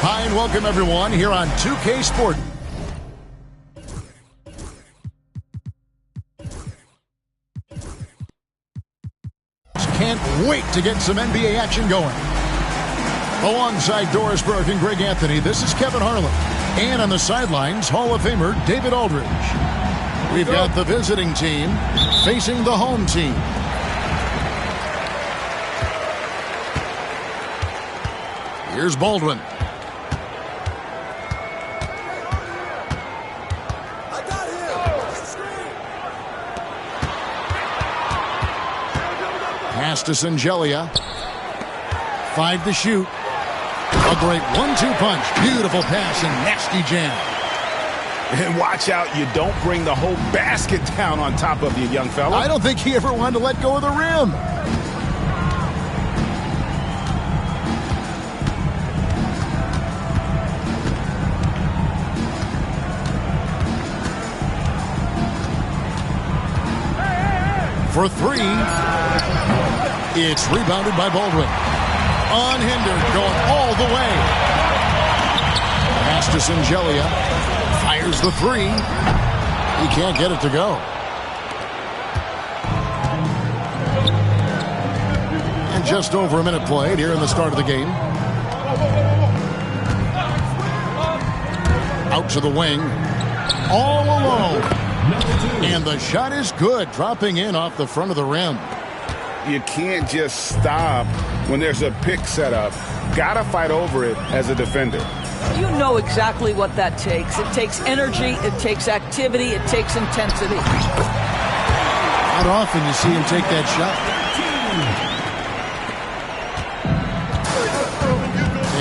Hi, and welcome everyone here on 2K Sport. Can't wait to get some NBA action going. Alongside Doris Burke and Greg Anthony, this is Kevin Harlan. And on the sidelines, Hall of Famer David Aldridge. We've got the visiting team facing the home team. Here's Baldwin. Pass to Singelia. 5 to shoot. A great 1-2 punch. Beautiful pass and nasty jam. And watch out, you don't bring the whole basket down on top of you, young fella. I don't think he ever wanted to let go of the rim. for three. It's rebounded by Baldwin. Unhindered, going all the way. Pass to Singelia. Fires the three. He can't get it to go. And just over a minute played here in the start of the game. Out to the wing. All alone. And the shot is good, dropping in off the front of the rim. You can't just stop when there's a pick set up. Gotta fight over it as a defender. You know exactly what that takes. It takes energy, it takes activity, it takes intensity. Not often you see him take that shot.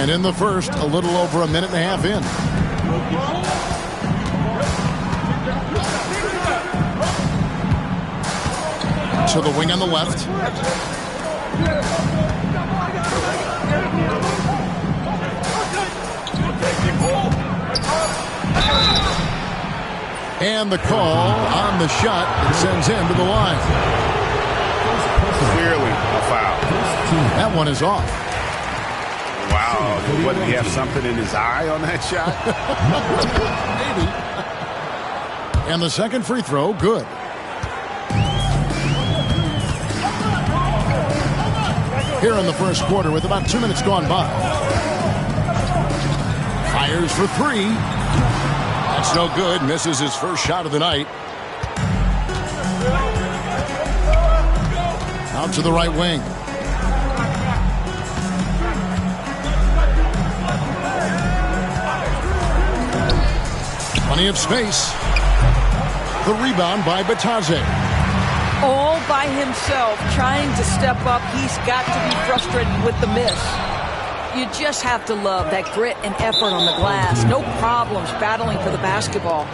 And in the first, a little over a minute and a half in. To the wing on the left. And the call on the shot that sends him to the line. Clearly a foul. That one is off. Wow. What, did he have something in his eye on that shot? Maybe. And the second free throw, good. Here in the first quarter with about 2 minutes gone by. Fires for three. That's no good. Misses his first shot of the night. Out to the right wing. Plenty of space. The rebound by Batadze. All by himself, trying to step up. He's got to be frustrated with the miss. You just have to love that grit and effort on the glass. No problems battling for the basketball.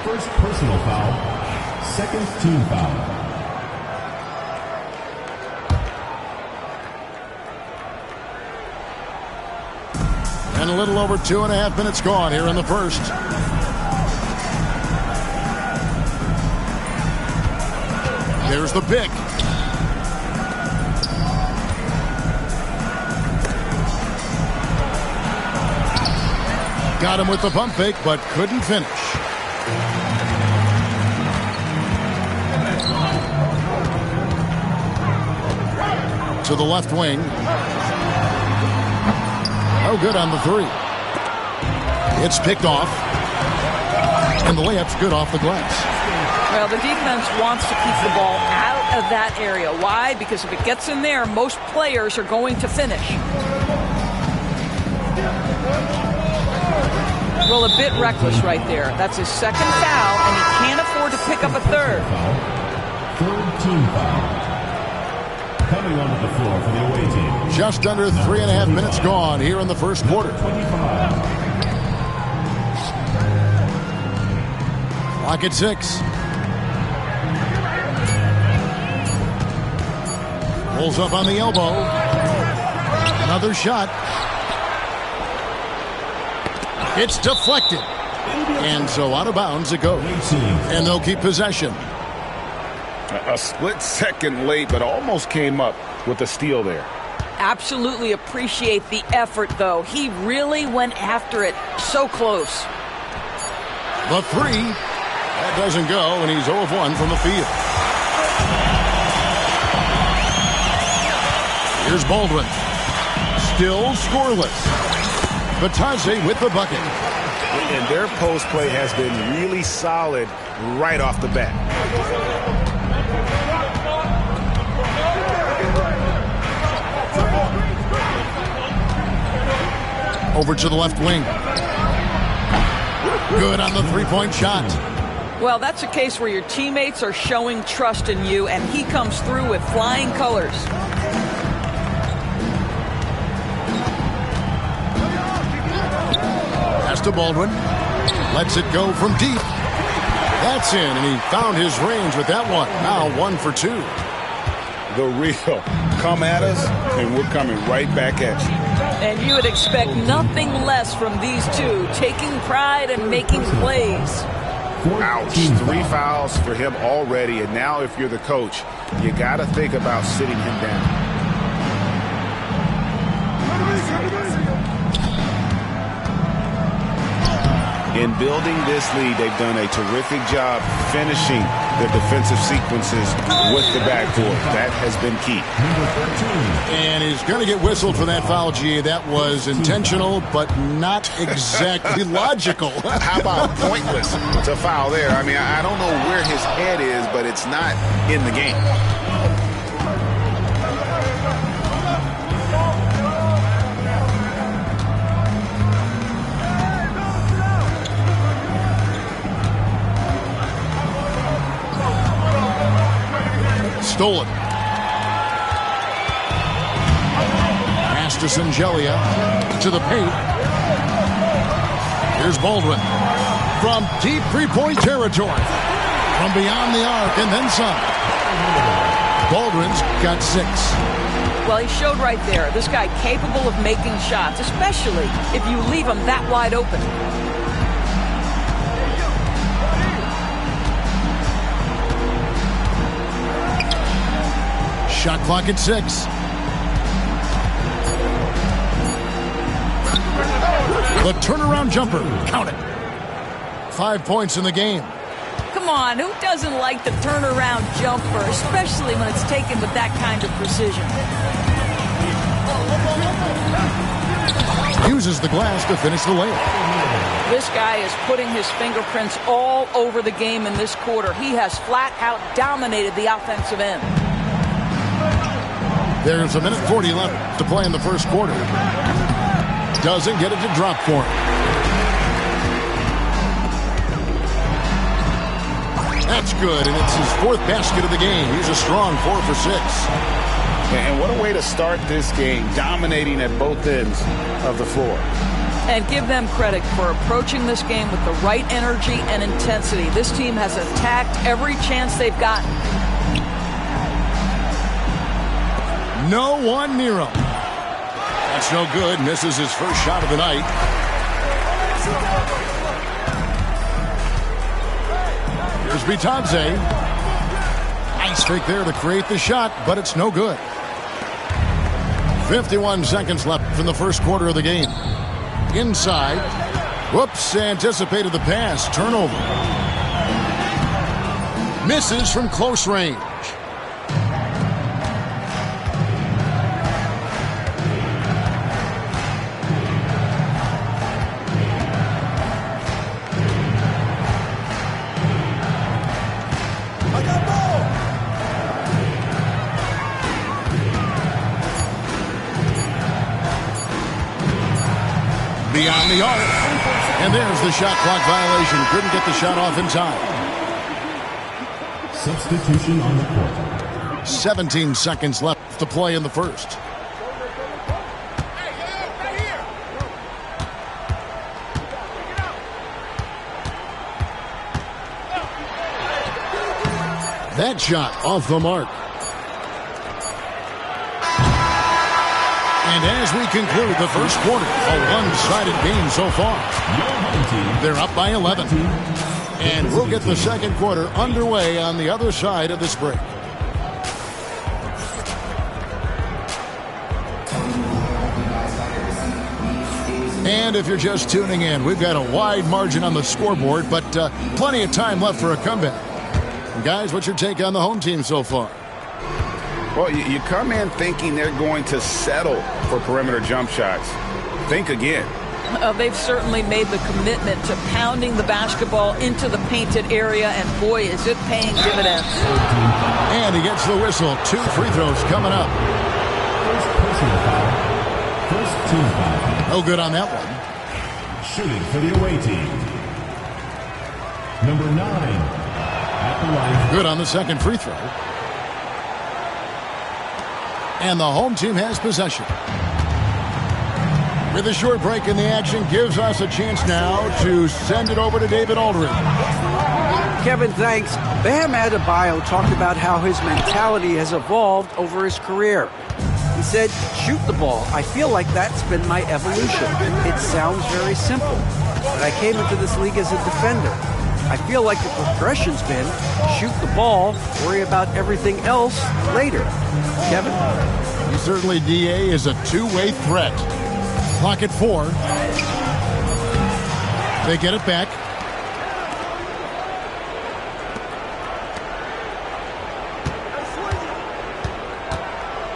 First personal foul. Second team foul. And a little over 2.5 minutes gone here in the first. There's the pick. Got him with the pump fake, but couldn't finish. To the left wing. No good on the three. It's picked off. And the layup's good off the glass. Well, the defense wants to keep the ball out of that area. Why? Because if it gets in there, most players are going to finish. Well, a bit reckless right there. That's his second foul, and he can't afford to pick up a third. Third team foul. Coming onto the floor for the away team. Just under 3.5 minutes gone here in the first quarter. 25. Clock at 6. Pulls up on the elbow. Another shot. It's deflected. And so out of bounds it goes. And they'll keep possession. A split second late, but almost came up with a steal there. Absolutely appreciate the effort, though. He really went after it. So close. The three. That doesn't go, and he's 0 of 1 from the field. Here's Baldwin. Still scoreless. Batadze with the bucket. And their post play has been really solid right off the bat. Over to the left wing. Good on the three-point shot. Well, that's a case where your teammates are showing trust in you, and he comes through with flying colors. Pass to Baldwin. Lets it go from deep. That's in, and he found his range with that one. Now 1 for 2. The real come at us, and we're coming right back at you. And you would expect nothing less from these two, taking pride and making plays. Ouch, 3 fouls for him already, and now if you're the coach, you got to think about sitting him down. In building this lead, they've done a terrific job finishing their defensive sequences with the backboard. That has been key. And he's going to get whistled for that foul, G. That was intentional, but not exactly logical. How about pointless to foul there? I mean, I don't know where his head is, but it's not in the game. Stolen. Pass to Singelia. To the paint. Here's Baldwin. From deep three-point territory. From beyond the arc and then some. Baldwin's got 6. Well, he showed right there. This guy capable of making shots, especially if you leave him that wide open. Shot clock at 6. The turnaround jumper. Count it. 5 points in the game. Come on, who doesn't like the turnaround jumper, especially when it's taken with that kind of precision? Uses the glass to finish the layup. This guy is putting his fingerprints all over the game in this quarter. He has flat out dominated the offensive end. There's a minute 40 left to play in the first quarter. Doesn't get it to drop for him. That's good, and it's his 4th basket of the game. He's a strong 4 for 6. And what a way to start this game, dominating at both ends of the floor. And give them credit for approaching this game with the right energy and intensity. This team has attacked every chance they've gotten. No one near him. That's no good. Misses his first shot of the night. Here's Bitadze. Nice fake there to create the shot, but it's no good. 51 seconds left in the first quarter of the game. Inside. Whoops, anticipated the pass. Turnover. Misses from close range. Beyond the arc. And there's the shot clock violation. Couldn't get the shot off in time. Substitution on the court. 17 seconds left to play in the first. That shot off the mark. And as we conclude the first quarter, a one-sided game so far. They're up by 11. And we'll get the second quarter underway on the other side of this break. And if you're just tuning in, we've got a wide margin on the scoreboard, but plenty of time left for a comeback. Guys, what's your take on the home team so far? Well, you come in thinking they're going to settle for perimeter jump shots. Think again. They've certainly made the commitment to pounding the basketball into the painted area, and boy, is it paying dividends. And he gets the whistle. 2 free throws coming up. First personal foul. First team foul. No good on that one. Shooting for the away team. Number 9 at the line. Good on the second free throw. And the home team has possession. With a short break in the action, gives us a chance now to send it over to David Aldridge. Kevin, thanks. Bam Adebayo talked about how his mentality has evolved over his career. He said, shoot the ball. I feel like that's been my evolution. It sounds very simple, but I came into this league as a defender. I feel like the progression's been shoot the ball, worry about everything else later. Kevin? He certainly, DA, is a two-way threat. Clock at 4. They get it back.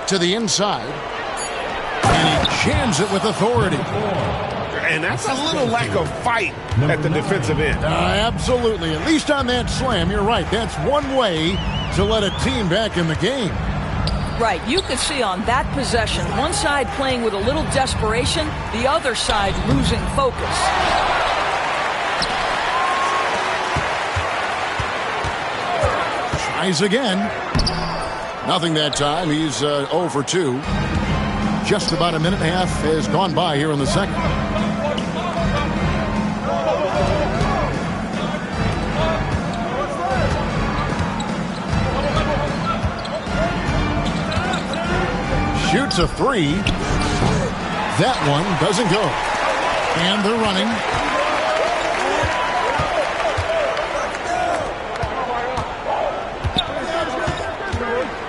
To the inside. And he jams it with authority. And that's a little lack of fight at the defensive end. Absolutely. At least on that slam, you're right. That's one way to let a team back in the game. Right. You could see on that possession, one side playing with a little desperation, the other side losing focus. Tries again. Nothing that time. He's 0 for 2. Just about a minute and a half has gone by here in the second. Shoots a 3. That one doesn't go. And they're running.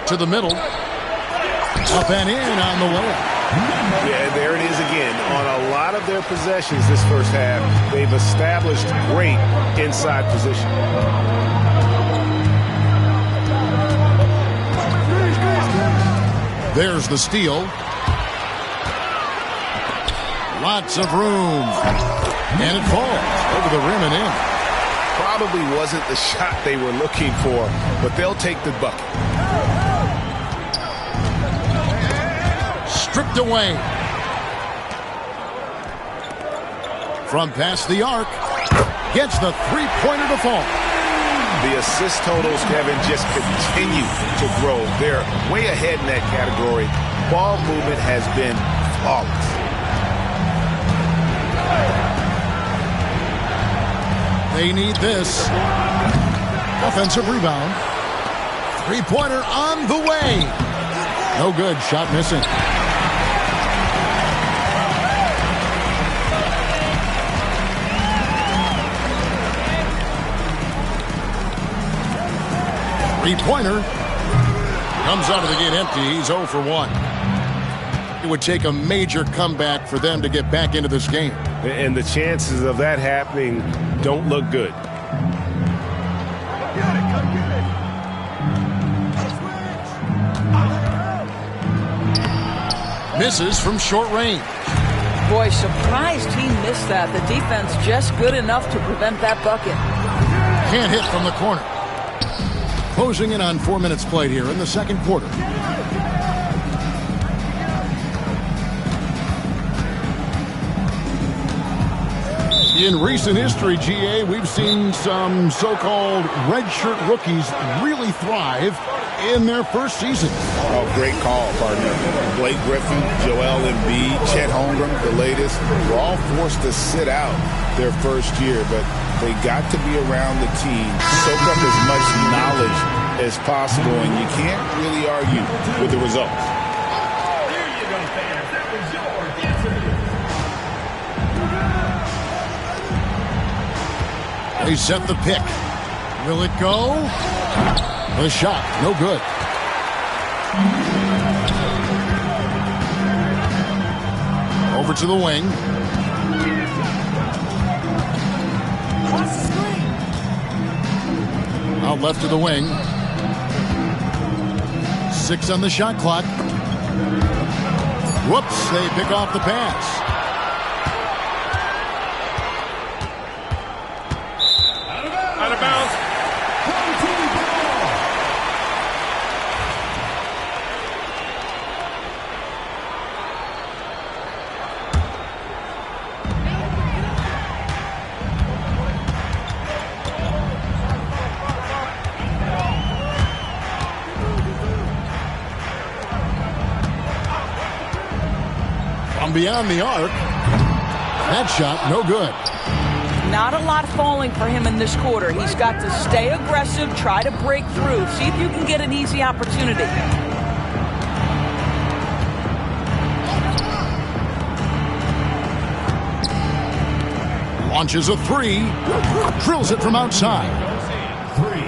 To the middle. Up and in on the way. Yeah, there it is again. On a lot of their possessions this first half, they've established great inside position. There's the steal. Lots of room. And it falls over the rim and in. Probably wasn't the shot they were looking for, but they'll take the bucket. Stripped away. From past the arc. Gets the three-pointer to fall. The assist totals, Kevin, just continue to grow. They're way ahead in that category. Ball movement has been flawless. They need this. Offensive rebound. Three-pointer on the way. No good. Shot missing. Three-pointer comes out of the gate empty. He's 0 for 1. It would take a major comeback for them to get back into this game. And the chances of that happening don't look good. Misses from short range. Boy, surprised he missed that. The defense just good enough to prevent that bucket. Can't hit from the corner. Closing in on 4 minutes played here in the second quarter. In recent history, GA, we've seen some so-called redshirt rookies really thrive in their first season. Oh, great call, partner. Blake Griffin, Joel Embiid, Chet Holmgren, the latest, were all forced to sit out their first year, but they got to be around the team, soak up as much knowledge as possible, and you can't really argue with the results. There you go, fans. That was your answer. They set the pick. Will it go? The shot, no good. Over to the wing. Out left to the wing. 6 on the shot clock. Whoops, they pick off the pass. Out of bounds. From beyond the arc. That shot, no good. Not a lot falling for him in this quarter. He's got to stay aggressive, try to break through, see if you can get an easy opportunity. Launches a three. Drills it from outside. 3.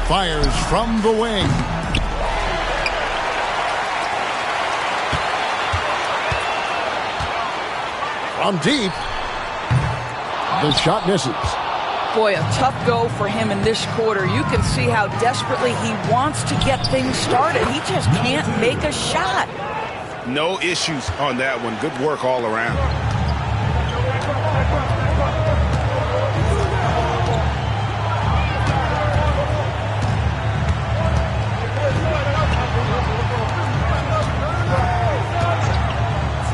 Fires from the wing. From deep. The shot misses. Boy, a tough go for him in this quarter. You can see how desperately he wants to get things started. He just can't make a shot. No issues on that one. Good work all around.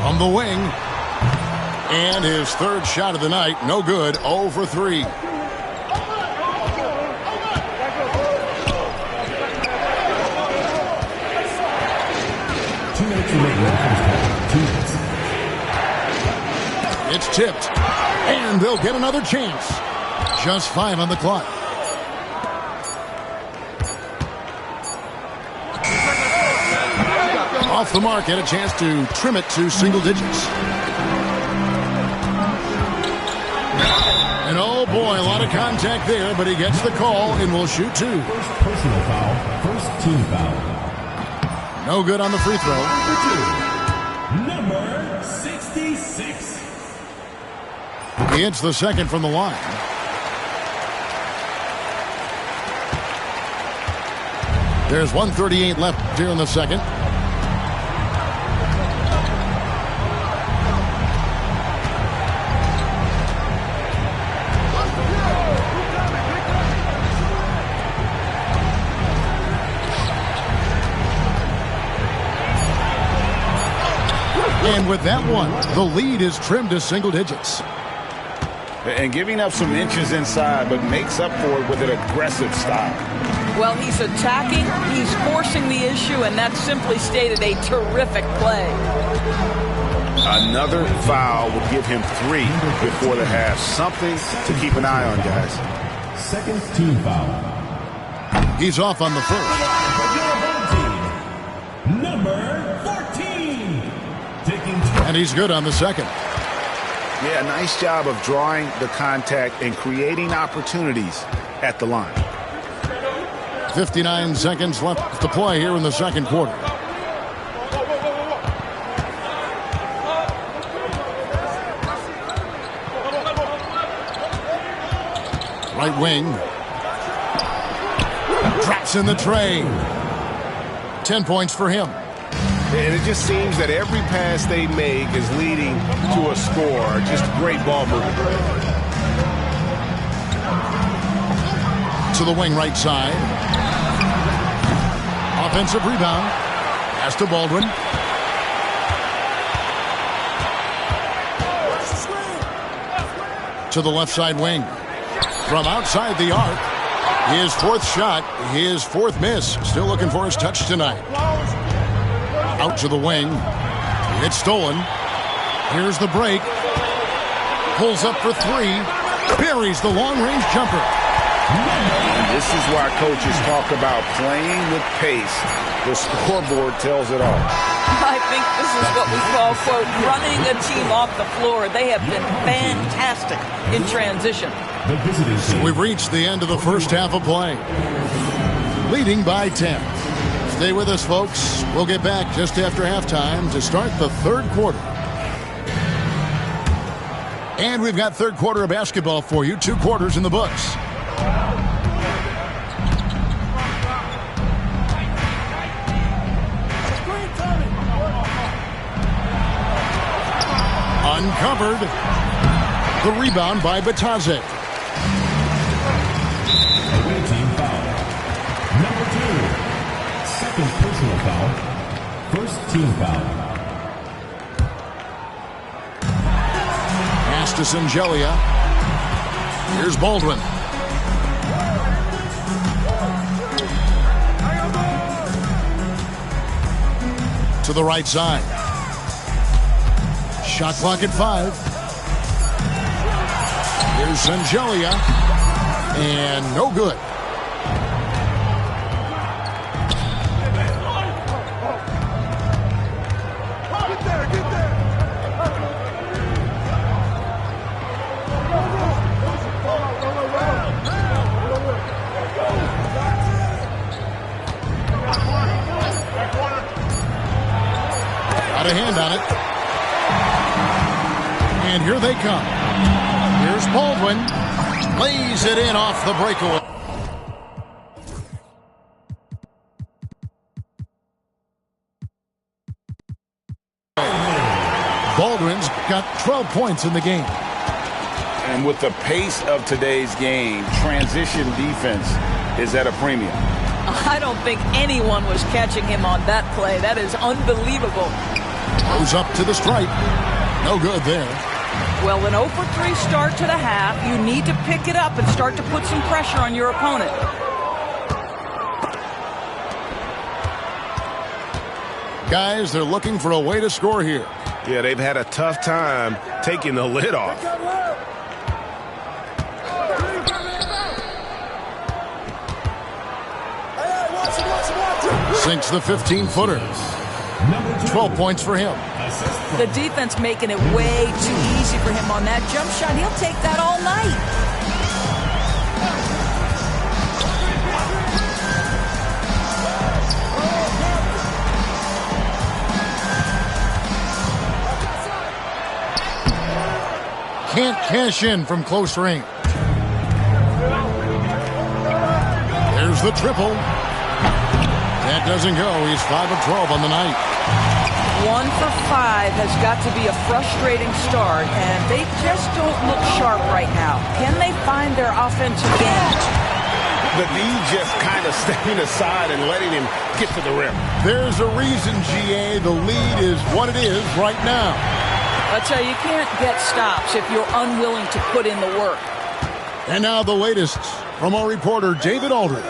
From the wing. And his third shot of the night, no good, 0 for 3. 2 minutes remaining in the first half. 2 minutes. It's tipped. And they'll get another chance. Just 5 on the clock. Off the mark, and a chance to trim it to single digits. And oh boy, a lot of contact there, but he gets the call and will shoot 2. First personal foul. First team foul. No good on the free throw. Number 66. He hits the second from the line. There's 1:38 left here in the second. And with that one, the lead is trimmed to single digits. And giving up some inches inside, but makes up for it with an aggressive style. Well, he's attacking, he's forcing the issue, and that's simply stated a terrific play. Another foul would give him 3 before the half. Something to keep an eye on, guys. Second team foul. He's off on the first. Number 14. Taking And he's good on the second. Yeah, nice job of drawing the contact and creating opportunities at the line. 59 seconds left to play here in the second quarter. Right wing. Drops in the tray. 10 points for him. And it just seems that every pass they make is leading to a score. Just great ball movement. To the wing right side. Offensive rebound. Pass to Baldwin. To the left side wing. From outside the arc. His fourth shot. His fourth miss. Still looking for his touch tonight. Out to the wing. It's stolen. Here's the break. Pulls up for 3. Buries the long-range jumper. And this is why coaches talk about playing with pace. The scoreboard tells it all. I think this is what we call, quote, running a team off the floor. They have been fantastic in transition. The visiting team. We've reached the end of the first half of play. Leading by 10. Stay with us, folks. We'll get back just after halftime to start the third quarter. And we've got third quarter of basketball for you. 2 quarters in the books. Uncovered. The rebound by Batadze. Away team foul. Number 2. Second personal foul. First team foul. Pass to Sangelia. Here's Baldwin. To the right side. Shot clock at 5. Here's Sangelia. And no good. Got a hand on it. And here they come. Here's Baldwin. Lays it in off the breakaway. Baldwin's got 12 points in the game. And with the pace of today's game, transition defense is at a premium. I don't think anyone was catching him on that play. That is unbelievable. Goes up to the stripe. No good there. Well, an 0 for 3 start to the half. You need to pick it up and start to put some pressure on your opponent. Guys, they're looking for a way to score here. Yeah, they've had a tough time taking the lid off. Sinks the 15-footer. 12 points for him. The defense making it way too easy for him on that jump shot. He'll take that all night. Can't cash in from close range. There's the triple. That doesn't go. He's 5 of 12 on the night. 1 for 5 has got to be a frustrating start, and they just don't look sharp right now. Can they find their offensive game? The D just kind of stepping aside and letting him get to the rim. There's a reason, GA, the lead is what it is right now. I tell you, you can't get stops if you're unwilling to put in the work. And now the latest from our reporter, David Aldridge.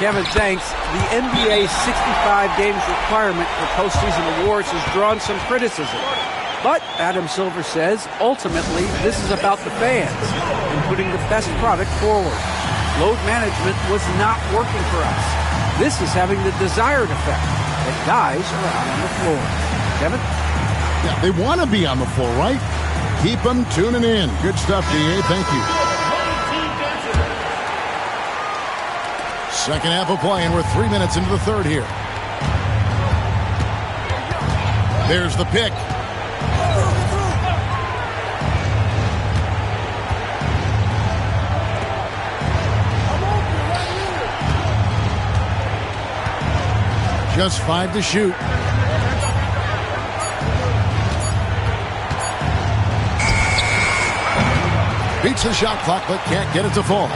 Kevin, thanks. The NBA 65 games requirement for postseason awards has drawn some criticism. But, Adam Silver says, ultimately, this is about the fans and putting the best product forward. Load management was not working for us. This is having the desired effect, that guys are out on the floor. Kevin? Yeah, they want to be on the floor, right? Keep them tuning in. Good stuff, DA. Thank you. Second half of play, and we're 3 minutes into the third here. There's the pick. Just 5 to shoot. Beats the shot clock, but can't get it to fall.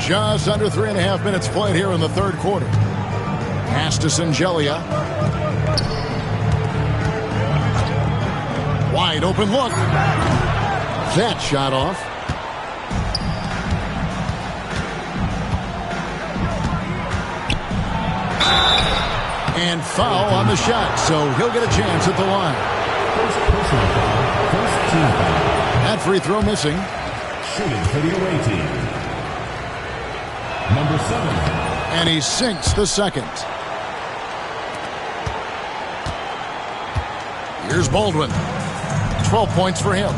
Just under 3.5 minutes played here in the third quarter. Pass to Singelia. Wide open look. That shot off. And foul on the shot, so he'll get a chance at the line. That free throw missing. Shooting for the away team. Number 7. And he sinks the second. Here's Baldwin. 12 points for him.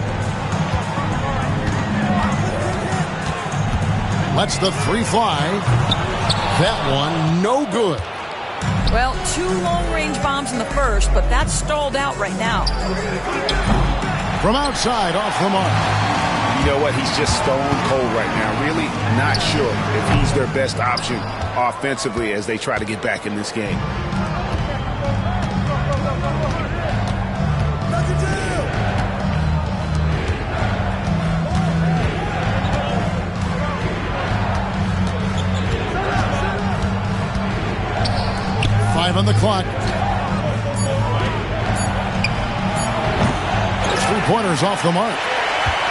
Lets the three fly. That one, no good. Well, 2 long-range bombs in the first, but that's stalled out right now. From outside, off the mark. You know what? He's just stone cold right now. Really not sure if he's their best option offensively as they try to get back in this game. On the clock. Three-pointers off the mark.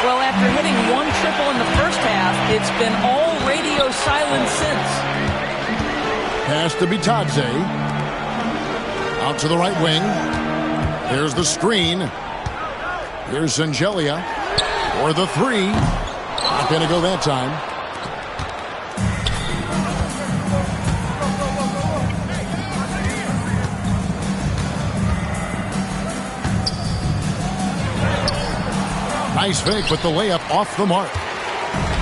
Well, after hitting 1 triple in the first half, it's been all radio silence since. Pass to Bitadze. Out to the right wing. There's the screen. Here's Singelia for the three. Not going to go that time. Nice fake with the layup off the mark.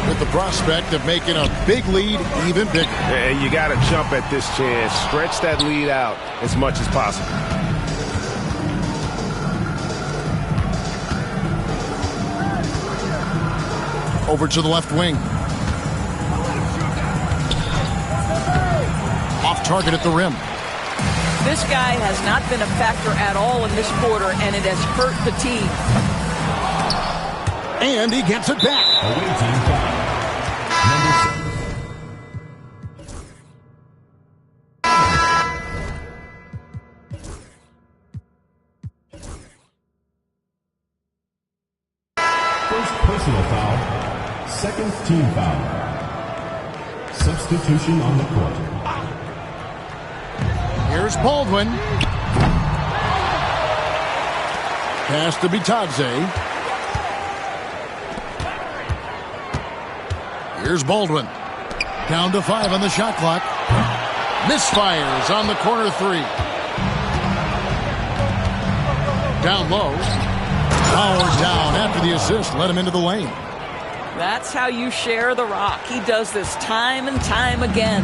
With with the prospect of making a big lead even bigger. And you got to jump at this chance. Stretch that lead out as much as possible. Over to the left wing. Off target at the rim. This guy has not been a factor at all in this quarter, and it has hurt the team. And he gets it back. Away team foul. First personal foul. Second team foul. Substitution on the court. Here's Baldwin. Pass to Bitadze. Here's Baldwin. Down to 5 on the shot clock. Misfires on the corner 3. Down low. Powered down after the assist. Let him into the lane. That's how you share the rock. He does this time and time again.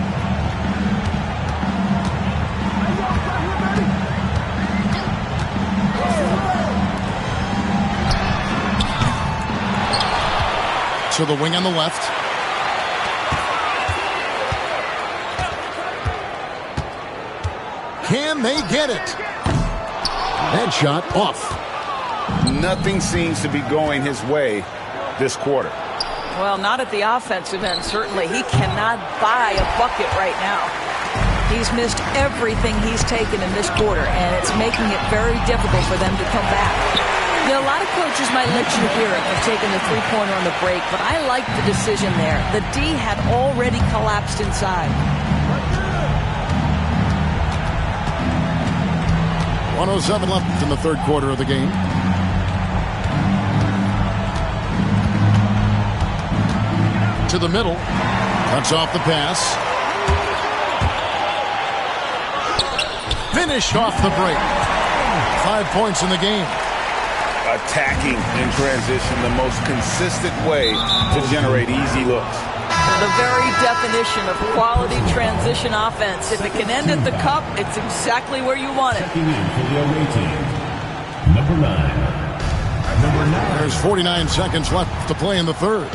To the wing on the left. Can they get it? That shot off. Nothing seems to be going his way this quarter. Well, not at the offensive end, certainly. He cannot buy a bucket right now. He's missed everything he's taken in this quarter, and it's making it very difficult for them to come back. You know, a lot of coaches might let you hear it for taking the three-pointer on the break, but I like the decision there. The D had already collapsed inside. 1:07 left in the third quarter of the game. To the middle. Cuts off the pass. Finished off the break. 5 points in the game. Attacking in transition, the most consistent way to generate easy looks. The very definition of quality transition offense. If it can end at the cup, it's exactly where you want it. Checking in for the away team. Number 9. Number 9. There's 49 seconds left to play in the third.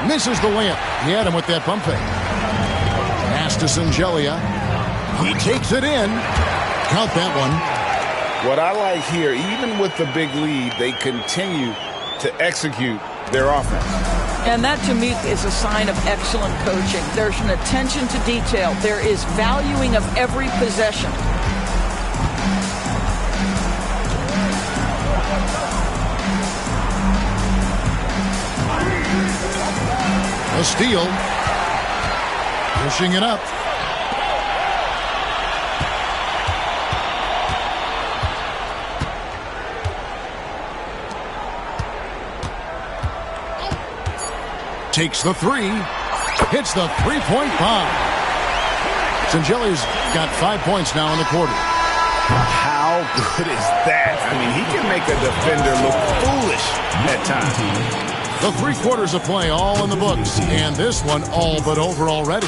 Misses the layup. He had him with that pump fake. Pass to Singelia. He takes it in. Count that one. What I like here, even with the big lead, they continue to execute their offense. And that, to me, is a sign of excellent coaching. There's an attention to detail. There is valuing of every possession. A steal. Pushing it up. Takes the three. Hits the three-point bomb. Singelia's got 5 points now in the quarter. How good is that? I mean, he can make a defender look foolish at times. The 3 quarters of play all in the books, and this one all but over already.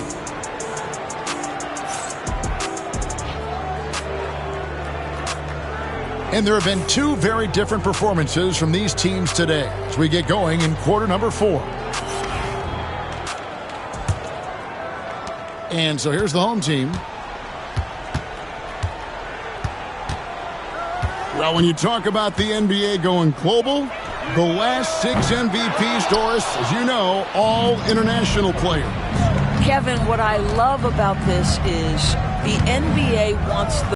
And there have been 2 very different performances from these teams today as we get going in quarter number 4. And so here's the home team. Well, when you talk about the NBA going global, the last 6 MVPs, Doris, as you know, all international players. Kevin, what I love about this is the NBA wants the